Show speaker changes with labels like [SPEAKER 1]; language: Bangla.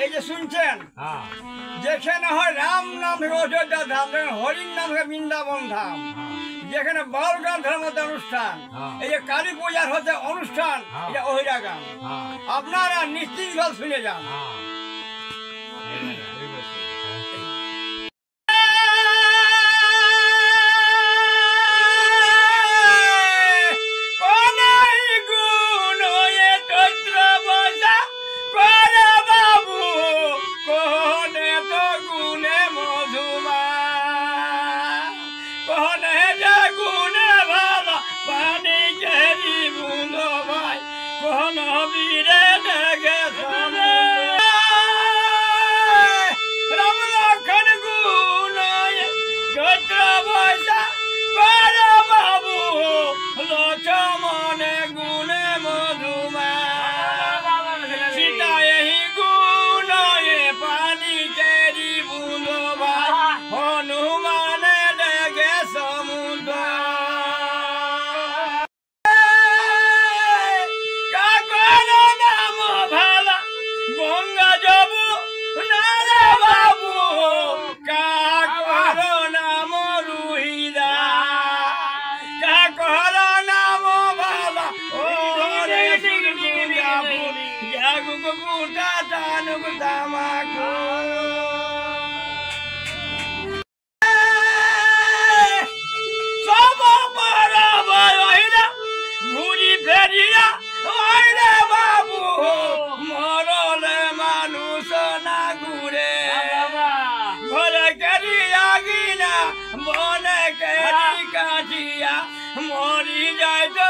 [SPEAKER 1] এই যে শুনছেন যেখানে হয় রাম নাম থেকে অযোধ্যা ধাম, হরিণ নাম থেকে বৃন্দাবন ধাম, যেখানে বাউলগান ধর্মের অনুষ্ঠান, এই যে কালী পূজার হচ্ছে অনুষ্ঠান, এটা ওহিরা গান। আপনারা নিশ্চিন্ত শুনে যান।
[SPEAKER 2] মরি যায় তো